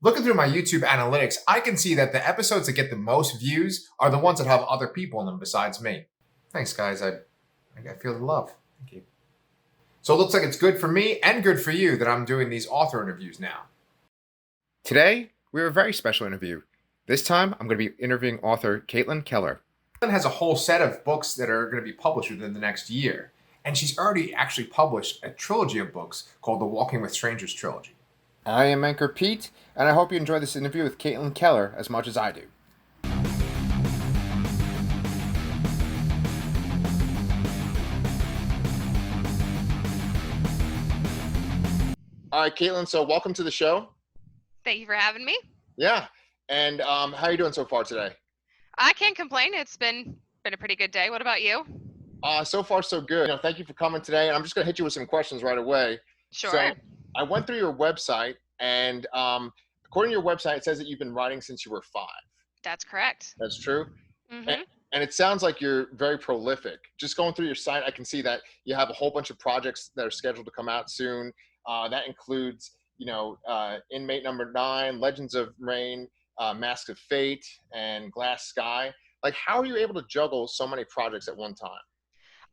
Looking through my YouTube analytics, I can see that the episodes that get the most views are the ones that have other people in them besides me. Thanks, guys. I feel the love. Thank you. So it looks like it's good for me and good for you that I'm doing these author interviews now. Today, we have a very special interview. This time, I'm going to be interviewing author Kaitlyn Keller. Kaitlyn has a whole set of books that are going to be published within the next year. And she's already actually published a trilogy of books called the Walking with Strangers Trilogy. I am Anchorpete, and I hope you enjoy this interview with Kaitlyn Keller as much as I do. All right, Kaitlyn, so welcome to the show. Thank you for having me. Yeah, and how are you doing so far today? I can't complain. It's been a pretty good day. What about you? So far, so good. Thank you for coming today, and I'm just going to hit you with some questions right away. Sure. So I went through your website, and according to your website, it says that you've been writing since you were 5. That's correct. That's true? Mm-hmm. And it sounds like you're very prolific. Just going through your site, I can see that you have a whole bunch of projects that are scheduled to come out soon. That includes, Inmate Number 9, Legends of Rain, Masks of Fate, and Glass Sky. Like, how are you able to juggle so many projects at one time?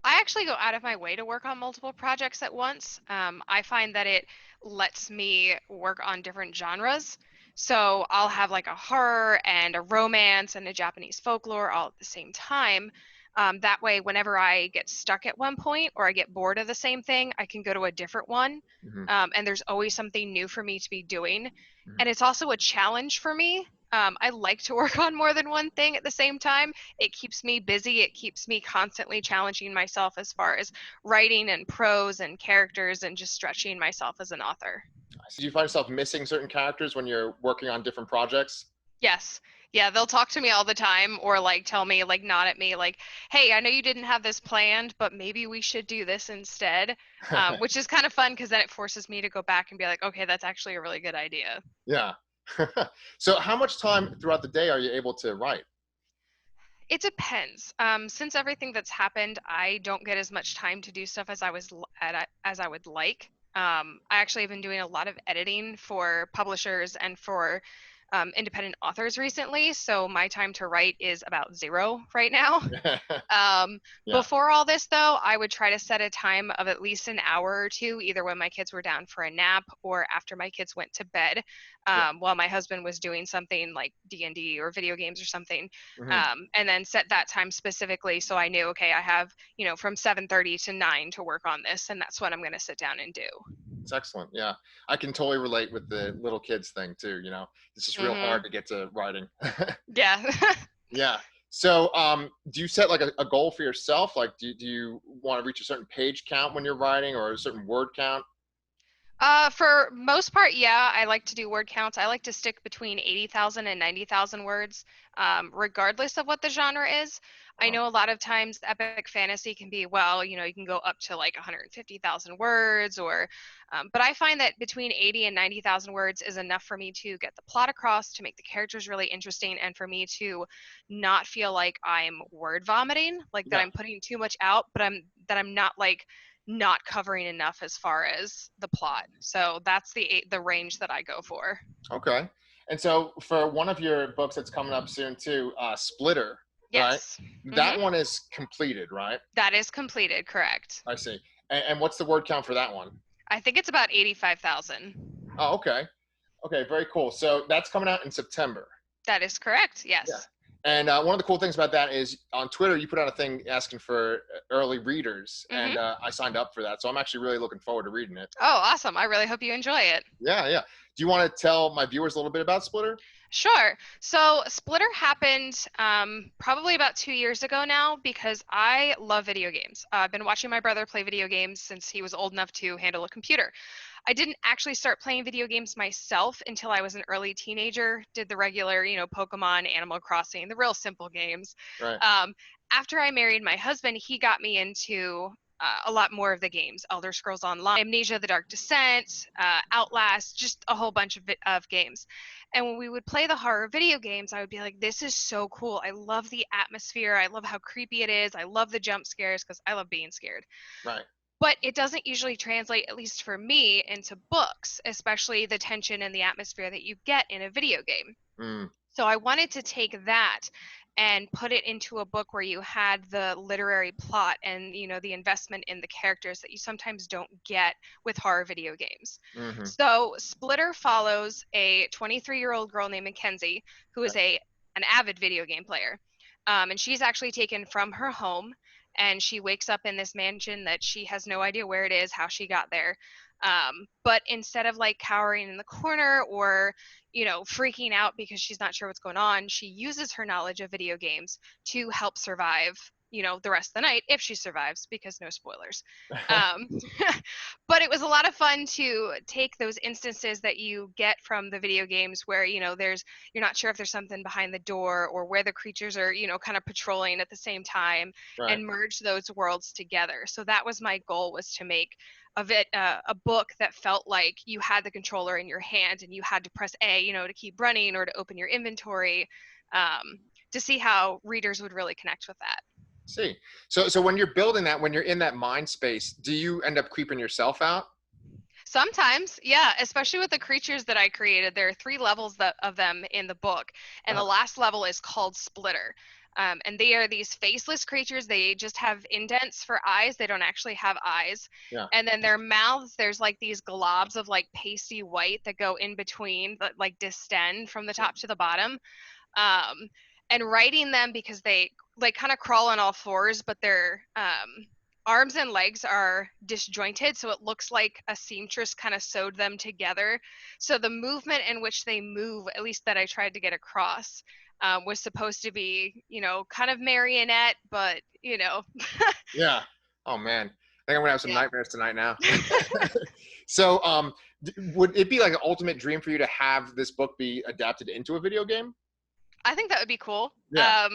I actually go out of my way to work on multiple projects at once. I find that it lets me work on different genres. So I'll have like a horror and a romance and a Japanese folklore all at the same time. That way, whenever I get stuck at one point or I get bored of the same thing, I can go to a different one. Mm-hmm. And there's always something new for me to be doing. Mm-hmm. And it's also a challenge for me. I like to work on more than one thing at the same time. It keeps me busy. It keeps me constantly challenging myself as far as writing and prose and characters and just stretching myself as an author. Do you find yourself missing certain characters when you're working on different projects? Yes. Yeah, they'll talk to me all the time or like tell me, like nod at me like, hey, I know you didn't have this planned, but maybe we should do this instead, which is kind of fun because then it forces me to go back and be like, okay, that's actually a really good idea. Yeah. So how much time throughout the day are you able to write? It depends. Since everything that's happened, I don't get as much time to do stuff as I would like. I actually have been doing a lot of editing for publishers and for independent authors recently, so my time to write is about 0 right now. Before all this, though, I would try to set a time of at least an hour or two, either when my kids were down for a nap or after my kids went to bed, while my husband was doing something like D&D or video games or something, and then set that time specifically so I knew, okay, I have, from 7:30 to 9 to work on this, and that's what I'm going to sit down and do. It's excellent. Yeah, I can totally relate with the little kids thing too. It's just real hard to get to writing. Yeah. Yeah. So, do you set like a goal for yourself? Like, do you want to reach a certain page count when you're writing, or a certain word count? For most part, yeah, I like to do word counts. I like to stick between 80,000 and 90,000 words, regardless of what the genre is. I know a lot of times epic fantasy can be, you can go up to like 150,000 words but I find that between 80 and 90,000 words is enough for me to get the plot across, to make the characters really interesting, and for me to not feel like I'm word vomiting, like that I'm putting too much out, but I'm not like not covering enough as far as the plot. So that's the range that I go for. Okay. And so for one of your books that's coming up soon too, Splitter, yes. Right? That one is completed, right? That is completed, correct. I see. And what's the word count for that one? I think it's about 85,000. Oh, okay. Okay, very cool. So that's coming out in September. That is correct, yes. Yeah. And one of the cool things about that is on Twitter, you put out a thing asking for early readers, and I signed up for that. So I'm actually really looking forward to reading it. Oh, awesome. I really hope you enjoy it. Yeah, yeah. Do you want to tell my viewers a little bit about Splitter? Sure. So Splitter happened probably about 2 years ago now because I love video games. I've been watching my brother play video games since he was old enough to handle a computer. I didn't actually start playing video games myself until I was an early teenager, did the regular, Pokemon, Animal Crossing, the real simple games. Right. After I married my husband, he got me into a lot more of the games: Elder Scrolls Online, Amnesia: The Dark Descent, Outlast, just a whole bunch of games. And when we would play the horror video games, I would be like, this is so cool. I love the atmosphere. I love how creepy it is. I love the jump scares because I love being scared. Right. but it doesn't usually translate, at least for me, into books, especially the tension and the atmosphere that you get in a video game. Mm, So I wanted to take that and put it into a book where you had the literary plot and, the investment in the characters that you sometimes don't get with horror video games. hmm So Splitter follows a 23-year-old girl named Mackenzie who is an avid video game player. And she's actually taken from her home, and she wakes up in this mansion that she has no idea where it is, how she got there. But instead of like cowering in the corner or freaking out because she's not sure what's going on, she uses her knowledge of video games to help survive, the rest of the night, if she survives, because no spoilers. Um, but it was a lot of fun to take those instances that you get from the video games where, you're not sure if there's something behind the door or where the creatures are, kind of patrolling at the same time, right. and merge those worlds together. So that was my goal, was to make a book that felt like you had the controller in your hand and you had to press A, to keep running or to open your inventory, to see how readers would really connect with that. See, so when you're building that, when you're in that mind space, do you end up creeping yourself out? Sometimes, yeah, especially with the creatures that I created. There are 3 levels of them in the book, and the last level is called Splitter. And they are these faceless creatures. They just have indents for eyes. They don't actually have eyes. Yeah. And then their mouths, there's like these globs of like pasty white that go in between, that like distend from the top to the bottom. Um, and writing them, because they like kind of crawl on all fours, but their arms and legs are disjointed, so it looks like a seamstress kind of sewed them together. So the movement in which they move, at least that I tried to get across, was supposed to be, kind of marionette, but Yeah. Oh man, I think I'm gonna have some yeah. nightmares tonight now. So, would it be like an ultimate dream for you to have this book be adapted into a video game? I think that would be cool. Yeah.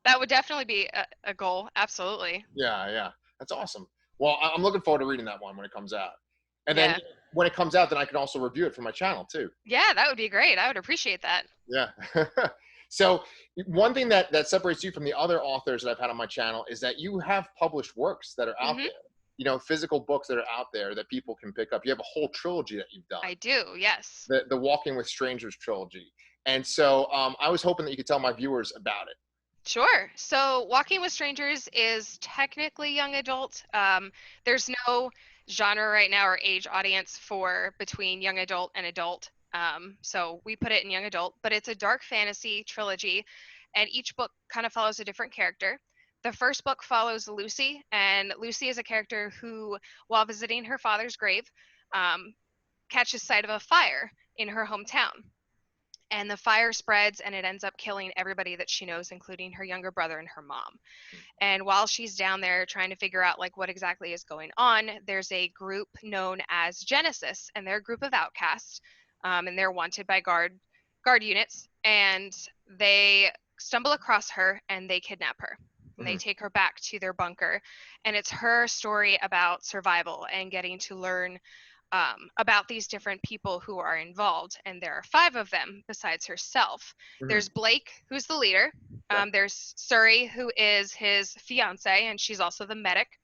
That would definitely be a goal. Absolutely. Yeah. Yeah. That's awesome. Well, I'm looking forward to reading that one when it comes out. And then Yeah. when it comes out, then I can also review it for my channel too. Yeah, that would be great. I would appreciate that. Yeah. So one thing that separates you from the other authors that I've had on my channel is that you have published works that are out Hmm. there. Physical books that are out there that people can pick up. You have a whole trilogy that you've done, I do, yes. the Walking with Strangers trilogy. And so I was hoping that you could tell my viewers about it. Sure. So, Walking with Strangers is technically young adult. There's no genre right now or age audience for between young adult and adult. So, we put it in young adult, but it's a dark fantasy trilogy, and each book kind of follows a different character. The first book follows Lucy, and Lucy is a character who, while visiting her father's grave, um, catches sight of a fire in her hometown, and the fire spreads and it ends up killing everybody that she knows, including her younger brother and her mom. And while she's down there trying to figure out like what exactly is going on, there's a group known as Genesis, and they're a group of outcasts, and they're wanted by guard units, and they stumble across her and they kidnap her, and they Mhm. take her back to their bunker, and it's her story about survival and getting to learn about these different people who are involved. And there are 5 of them besides herself. Mhm. There's Blake, who's the leader. Okay. There's Suri, who is his fiance, and she's also the medic.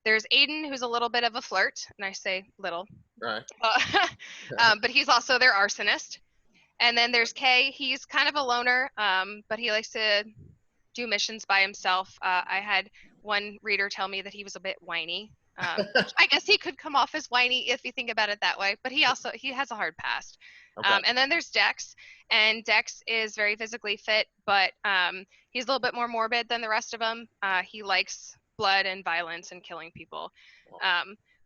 There's Aiden, who's a little bit of a flirt, and I say little, All right. but he's also their arsonist. And then there's Kay. He's kind of a loner, but he likes to do missions by himself. I had one reader tell me that he was a bit whiny. I guess he could come off as whiny if you think about it that way, but he has a hard past. Okay. And then there's Dex, and Dex is very physically fit, but he's a little bit more morbid than the rest of them. He likes blood and violence and killing people.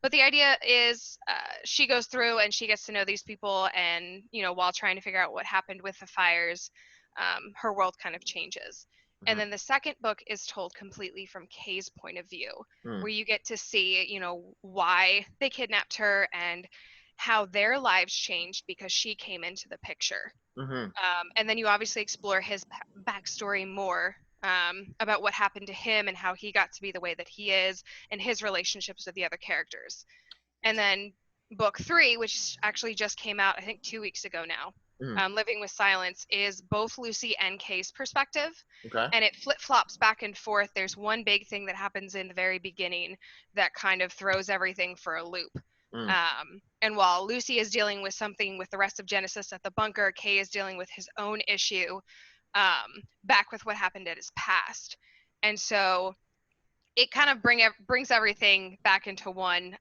But the idea is she goes through and she gets to know these people, and while trying to figure out what happened with the fires, her world kind of changes. And Mhm. then the second book is told completely from Kay's point of view, Mm. where you get to see, why they kidnapped her and how their lives changed because she came into the picture. Mhm. And then you obviously explore his backstory more, about what happened to him and how he got to be the way that he is, and his relationships with the other characters. And then book 3, which actually just came out, I think 2 weeks ago now, Mhm. Living with Silence, is both Lucy and Kay's perspective, Okay. and it flip-flops back and forth. There's one big thing that happens in the very beginning that kind of throws everything for a loop. Mm. And while Lucy is dealing with something with the rest of Genesis at the bunker, Kay is dealing with his own issue back with what happened at his past. And so it kind of brings everything back into one,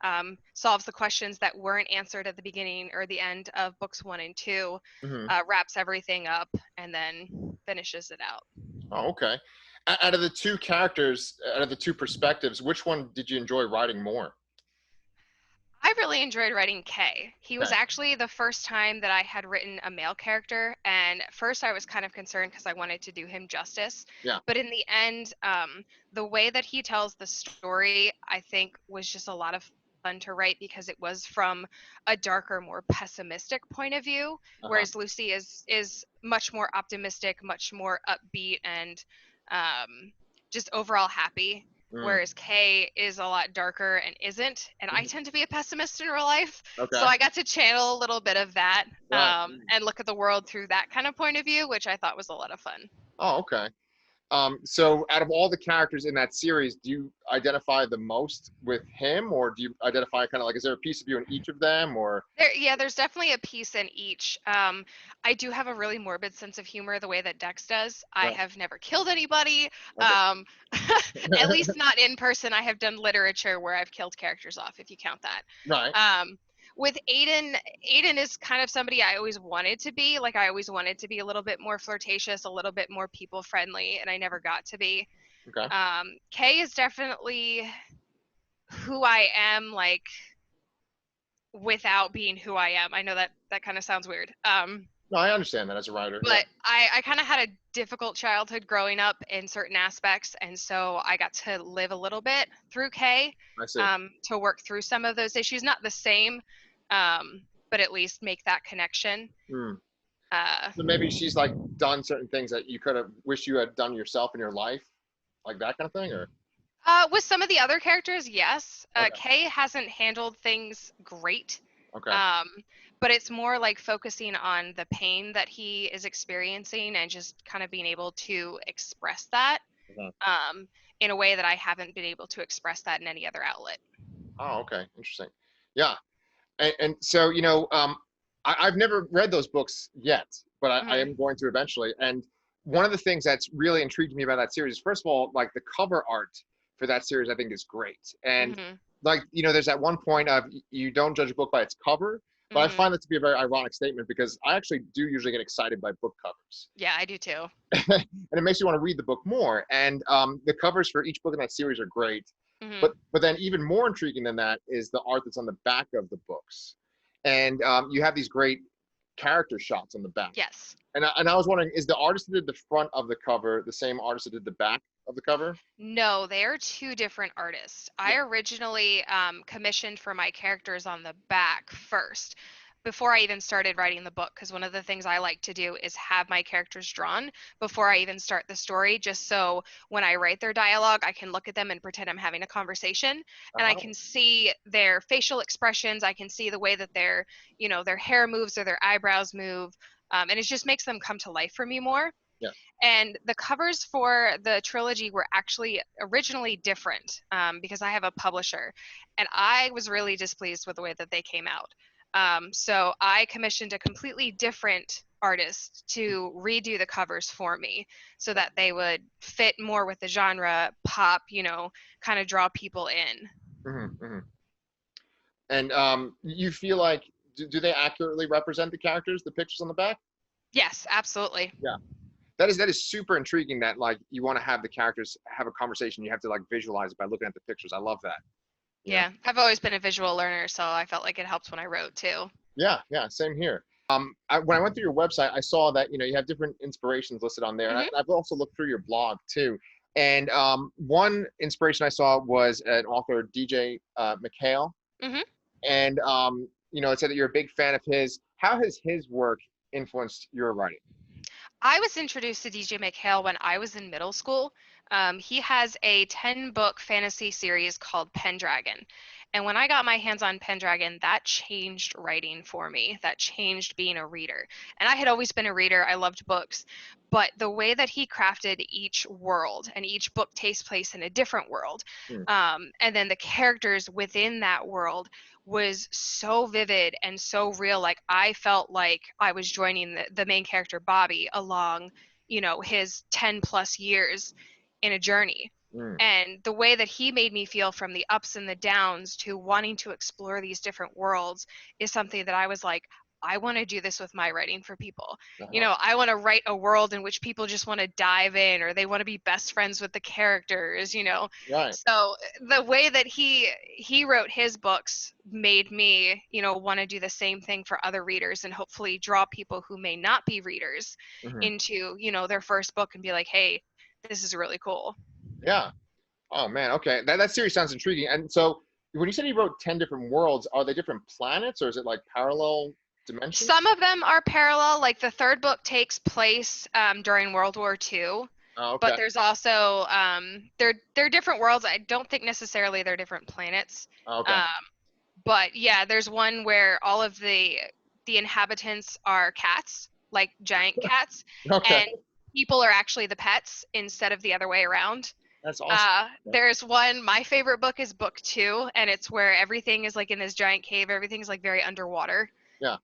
solves the questions that weren't answered at the beginning or the end of books 1 and 2, Mhm. wraps everything up, and then finishes it out. Oh, okay. Out of the two characters, out of the two perspectives, which one did you enjoy writing more? I really enjoyed writing Kay. He was Okay. actually the first time that I had written a male character, and at first I was kind of concerned because I wanted to do him justice. Yeah. But in the end, the way that he tells the story, I think, was just a lot of fun to write because it was from a darker, more pessimistic point of view, Uh-huh. whereas Lucy is much more optimistic, much more upbeat, and just overall happy, Mm. whereas Kay is a lot darker and isn't. And I Mhm. tend to be a pessimist in real life, so Okay. I got to channel a little bit of that, Right. and look at the world through that kind of point of view, which I thought was a lot of fun. Oh, okay. So out of all the characters in that series, do you identify the most with him, or do you identify kind of like, is there a piece of you in each of them, or? There's definitely a piece in each. I do have a really morbid sense of humor, the way that Dex does. I Right. have never killed anybody, Okay. at least not in person. I have done literature where I've killed characters off, if you count that. Right. With Aiden is kind of somebody I always wanted to be. Like, I always wanted to be a little bit more flirtatious, a little bit more people friendly, and I never got to be. Okay. Kay is definitely who I am, like, without being who I am. I know that kind of sounds weird. No, I understand that as a writer. Yeah. But I kind of had a difficult childhood growing up in certain aspects, and so I got to live a little bit through Kay, I see. to work through some of those issues. Not the same, but at least make that connection. Hmm. Uh, So maybe she's like done certain things that you could have wished you had done yourself in your life, like that kind of thing, or? with some of the other characters, yes. Okay. Kay hasn't handled things great. Okay. Um, but it's more like focusing on the pain that he is experiencing and just kind of being able to express that, Mhm. um, in a way that I haven't been able to express that in any other outlet. Oh, okay. Interesting. Yeah. And so, I've never read those books yet, but I Hmm. am going to eventually. And one of the things that's really intrigued me about that series is, first of all, like the cover art for that series, I think is great. And Hmm. like, there's that one point of you don't judge a book by its cover, but I Hmm. find that to be a very ironic statement because I actually do usually get excited by book covers. Yeah, I do too. And it makes you want to read the book more. And the covers for each book in that series are great. Hmm. But then even more intriguing than that is the art that's on the back of the books, and you have these great character shots on the back. Yes. And I was wondering, is the artist that did the front of the cover the same artist that did the back of the cover? No, they are two different artists. Yeah. I originally commissioned for my characters on the back first, before I even started writing the book, because one of the things I like to do is have my characters drawn before I even start the story, just so when I write their dialogue, I can look at them and pretend I'm having a conversation, and I Oh, can see their facial expressions. I can see the way that their hair moves or their eyebrows move, and it just makes them come to life for me more. yeah. And the covers for the trilogy were actually originally different, because I have a publisher, and I was really displeased with the way that they came out. So I commissioned a completely different artist to redo the covers for me so that they would fit more with the genre, pop, kind of draw people in. Hmm. And you feel like, do they accurately represent the characters, the pictures on the back? Yes, absolutely. Yeah. That is super intriguing that like you want to have the characters have a conversation. You have to like visualize it by looking at the pictures. I love that. Yeah. Yeah, I've always been a visual learner, so I felt like it helped when I wrote too. Yeah, yeah, same here. When I went through your website, I saw that you have different inspirations listed on there, and Hmm. I've also looked through your blog too. And one inspiration I saw was an author, DJ McHale, Hmm. and it said that you're a big fan of his. How has his work influenced your writing? I was introduced to DJ McHale when I was in middle school. He has a 10-book fantasy series called Pendragon. And when I got my hands on Pendragon, that changed writing for me. That changed being a reader. And I had always been a reader. I loved books. But the way that he crafted each world, and each book takes place in a different world, Hmm. and then the characters within that world was so vivid and so real. Like I felt like I was joining the main character Bobby along, his 10 plus years in a journey. Hmm. And the way that he made me feel, from the ups and the downs to wanting to explore these different worlds, is something that I was like, I want to do this with my writing for people. Uh-huh. I want to write a world in which people just want to dive in, or they want to be best friends with the characters. Right. So the way that he wrote his books made me, want to do the same thing for other readers, and hopefully draw people who may not be readers Hmm. into, their first book, and be like, hey, this is really cool. Yeah. Oh man. Okay. That series sounds intriguing. And so when you said he wrote 10 different worlds, are they different planets or is it like parallel dimensions? Some of them are parallel, like the third book takes place during World War II, Oh, but okay. there's also they're different worlds. I don't think necessarily they're different planets. Oh, okay. Um, but yeah, there's one where all of the inhabitants are cats, like giant cats, Okay. and people are actually the pets instead of the other way around. That's awesome. There's one, my favorite book is book 2, and it's where everything is like in this giant cave. Everything's like very underwater. Yeah.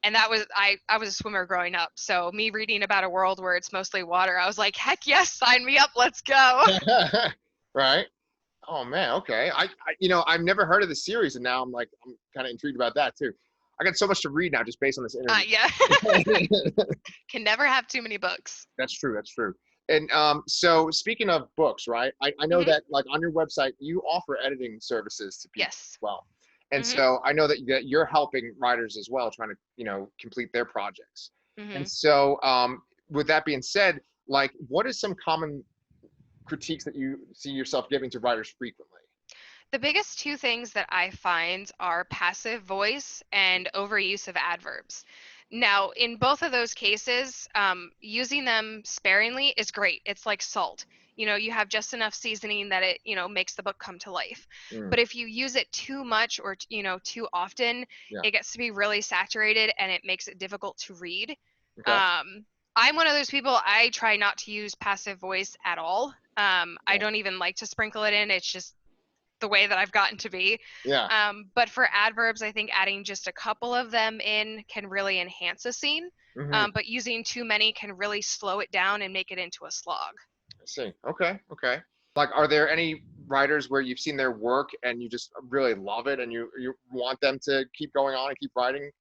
And that was, I was a swimmer growing up, so me reading about a world where it's mostly water, I was like, heck yes, sign me up, let's go. Right. Oh man. Okay. I've never heard of the series, and now I'm kind of intrigued about that too. I got so much to read now just based on this interview. Yeah. Can never have too many books. That's true. That's true. And so speaking of books, right? I know Mhm. that like on your website you offer editing services to people Yes. as well. And Mhm. so I know that you're helping writers as well, trying to, complete their projects. And Mhm. so with that being said, like what is some common critiques that you see yourself giving to writers frequently? The biggest two things that I find are passive voice and overuse of adverbs. Now, in both of those cases, using them sparingly is great. It's like salt. You have just enough seasoning that it, makes the book come to life. Mm, But if you use it too much, or, too often, yeah. it gets to be really saturated and it makes it difficult to read. Okay. I'm one of those people, I try not to use passive voice at all. I Yeah. don't even like to sprinkle it in. It's just the way that I've gotten to be. Yeah. But for adverbs, I think adding just a couple of them in can really enhance a scene. Hmm. But using too many can really slow it down and make it into a slog. I see. Okay. Okay. Like, are there any writers where you've seen their work and you just really love it and you want them to keep going on and keep writing?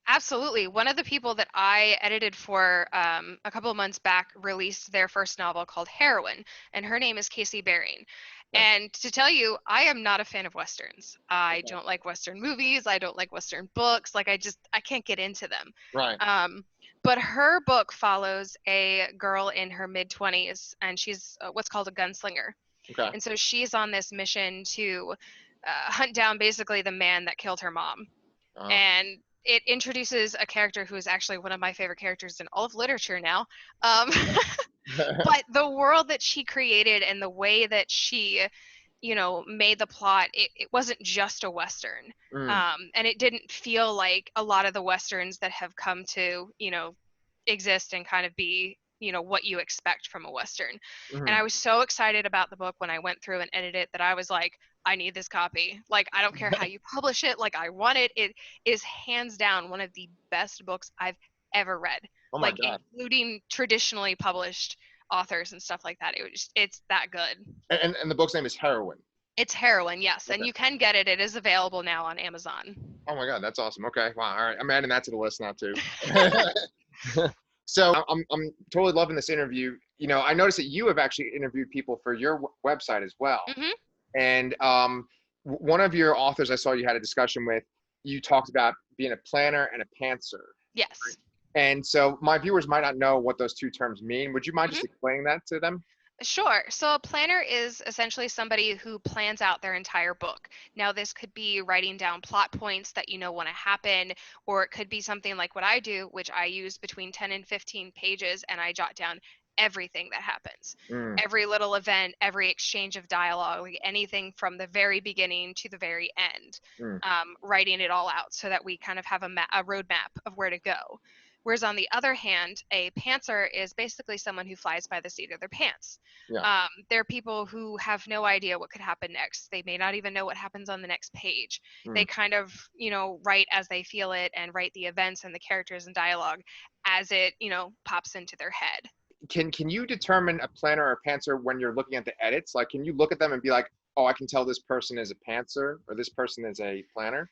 Absolutely. One of the people that I edited for a couple of months back released their first novel called Heroine, and her name is Casey Baring. Yeah. And to tell you, I am not a fan of Westerns. I Okay. don't like Western movies. I don't like Western books. Like, I can't get into them. Right. But her book follows a girl in her mid 20s, and she's what's called a gunslinger. Okay. And so she's on this mission to hunt down basically the man that killed her mom. Uh, And it introduces a character who is actually one of my favorite characters in all of literature now. Um, but the world that she created and the way that she, made the plot, it wasn't just a Western. mm, And it didn't feel like a lot of the Westerns that have come to, exist and kind of be, what you expect from a Western. And mhm. I was so excited about the book when I went through and edited it, that I was like, I need this copy. Like, I don't care how you publish it. Like, I want it. It is hands down one of the best books I've ever read. Oh my Like, God. including traditionally published authors and stuff like that. It's that good. And the book's name is Heroine. It's Heroine, yes, and Okay. you can get it. It is available now on Amazon. Oh my God, that's awesome. Okay. Wow. All right. I'm adding that to the list now too. So I'm totally loving this interview. I noticed that you have actually interviewed people for your website as well. Hmm. And one of your authors I saw you had a discussion with, you talked about being a planner and a pantser. Yes. And so my viewers might not know what those two terms mean. Would you mind Mhm. just explaining that to them? Sure. So a planner is essentially somebody who plans out their entire book. Now, this could be writing down plot points that you know want to happen, or it could be something like what I do, which I use between 10 and 15 pages, and I jot down everything that happens. Mm, Every little event, every exchange of dialogue, like anything from the very beginning to the very end, mm, writing it all out so that we kind of have a roadmap of where to go. Whereas on the other hand, a pantser is basically someone who flies by the seat of their pants. yeah. They're people who have no idea what could happen next. They may not even know what happens on the next page. They Mm. kind of, write as they feel it and write the events and the characters and dialogue as it, pops into their head. Can you determine a planner or a pantser when you're looking at the edits? Like, can you look at them and be like, oh, I can tell this person is a pantser or this person is a planner?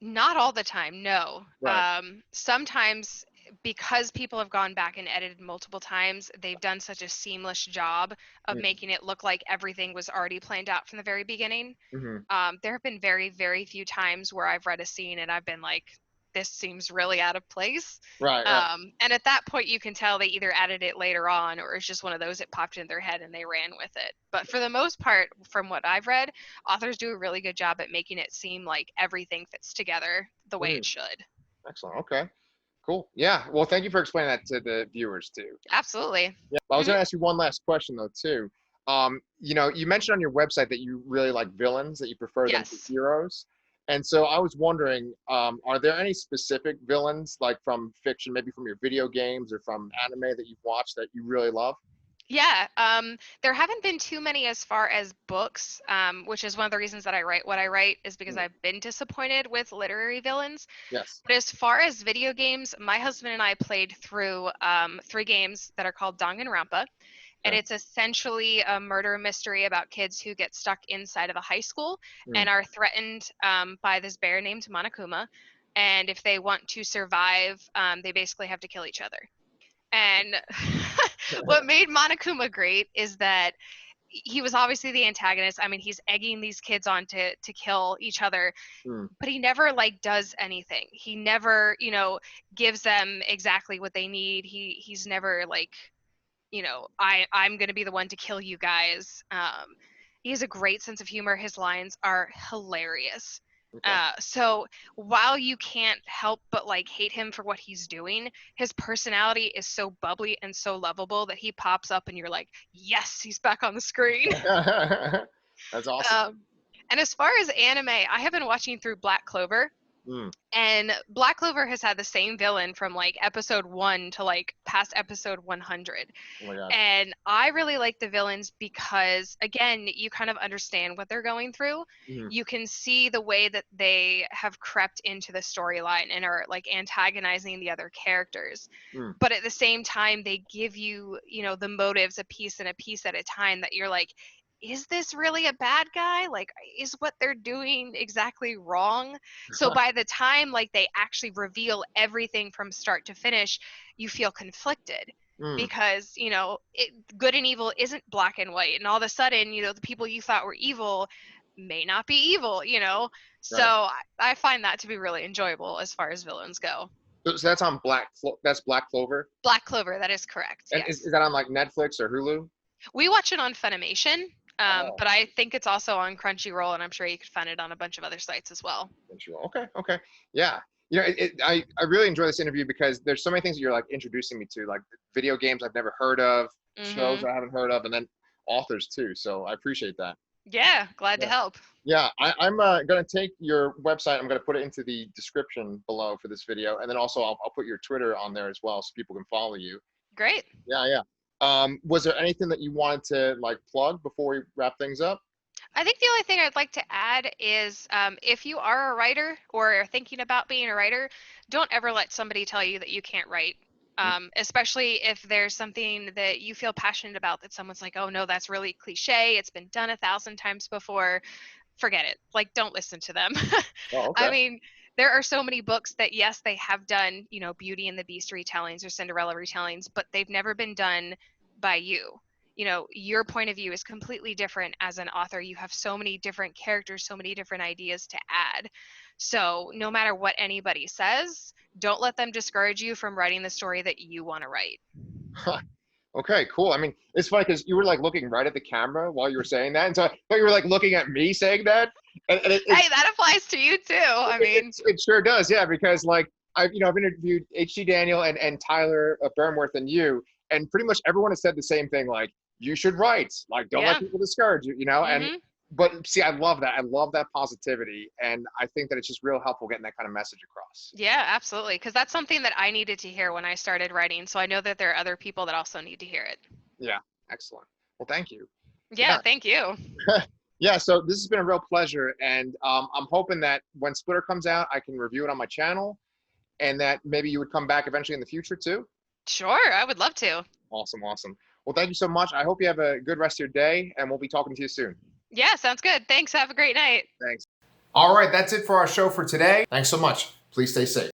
Not all the time, no. Right. Sometimes because people have gone back and edited multiple times, they've done such a seamless job of Mm, making it look like everything was already planned out from the very beginning. mm-hmm. There have been very, very few times where I've read a scene and I've been like, this seems really out of place. Right, right. And at that point, you can tell they either added it later on or it's just one of those that popped in their head and they ran with it. But for the most part, from what I've read, authors do a really good job at making it seem like everything fits together the way Mm, it should. excellent. Okay. Cool. Yeah. Well, thank you for explaining that to the viewers too. Absolutely. Yeah. I was Hmm. going to ask you one last question though too. You mentioned on your website that you really like villains, that you prefer them to Yes. heroes. And so I was wondering, are there any specific villains like from fiction, maybe from your video games or from anime that you've watched that you really love? Yeah, there haven't been too many as far as books, which is one of the reasons that I write what I write, is because Mm, I've been disappointed with literary villains. yes. But as far as video games, my husband and I played through three games that are called Danganronpa, and Okay. it's essentially a murder mystery about kids who get stuck inside of a high school Mm. and are threatened by this bear named Monokuma. And if they want to survive, they basically have to kill each other. And what made Monokuma great is that he was obviously the antagonist. I mean, he's egging these kids on to kill each other, Mm. but he never like does anything. He never, gives them exactly what they need. He's never like, I'm going to be the one to kill you guys. He has a great sense of humor. His lines are hilarious. Okay. So while you can't help but like hate him for what he's doing, his personality is so bubbly and so lovable that he pops up and you're like, yes, he's back on the screen. That's awesome. um, and as far as anime, I have been watching through Black Clover, Mm. and Black Clover has had the same villain from like episode 1 to like past episode 100. Oh my God. And I really like the villains because, again, you kind of understand what they're going through. Mm. You can see the way that they have crept into the storyline and are like antagonizing the other characters. Mm. But at the same time, they give you, the motives a piece and a piece at a time that you're like, is this really a bad guy? Like, is what they're doing exactly wrong? So by the time like they actually reveal everything from start to finish, you feel conflicted Mm. because good and evil isn't black and white, and all of a sudden the people you thought were evil may not be evil. So Right. I find that to be really enjoyable as far as villains go. So that's on that's Black Clover. Black Clover, that is correct, And is, yes. is that on like Netflix or Hulu? We watch it on Funimation, Oh, but I think it's also on Crunchyroll, and I'm sure you could find it on a bunch of other sites as well. Crunchyroll. Okay. Okay. Yeah. I really enjoy this interview because there's so many things that you're like introducing me to, like video games I've never heard of, shows Hmm. I haven't heard of, and then authors too. So I appreciate that. Yeah, glad to Yeah. help. Yeah, I'm going to take your website. I'm going to put it into the description below for this video. And then also I'll put your Twitter on there as well so people can follow you. Great. Yeah, yeah. Was there anything that you wanted to like plug before we wrap things up? I think the only thing I'd like to add is if you are a writer or are thinking about being a writer, don't ever let somebody tell you that you can't write. Mm. Especially if there's something that you feel passionate about that someone's like, oh no, that's really cliche. It's been done 1,000 times before. Forget it. Like, don't listen to them. Oh, I okay. mean, there are so many books that, yes, they have done, Beauty and the Beast retellings or Cinderella retellings, but they've never been done by you. Your point of view is completely different as an author. You have so many different characters, so many different ideas to add. So, no matter what anybody says, don't let them discourage you from writing the story that you want to write. Okay, cool. I mean, it's funny because you were like looking right at the camera while you were saying that, and so I thought you were like looking at me saying that, and Hey, that applies to you too. I mean, it sure does, yeah. Because like I've interviewed HG Daniel and Tyler Burnworth and you, and pretty much everyone has said the same thing. Like you should write. Like don't let yeah. people discourage you. You know, and Mhm. but see, I love that. I love that positivity, and I think that it's just real helpful getting that kind of message across. Yeah, absolutely. Because that's something that I needed to hear when I started writing. So I know that there are other people that also need to hear it. Yeah, excellent. Well, thank you. Yeah, Yeah. thank you. Yeah, so this has been a real pleasure, and I'm hoping that when Splitter comes out, I can review it on my channel, and that maybe you would come back eventually in the future too. Sure, I would love to. Awesome, awesome. Well, thank you so much. I hope you have a good rest of your day, and we'll be talking to you soon. Yeah, sounds good. Thanks. Have a great night. Thanks. All right, that's it for our show for today. Thanks so much. Please stay safe.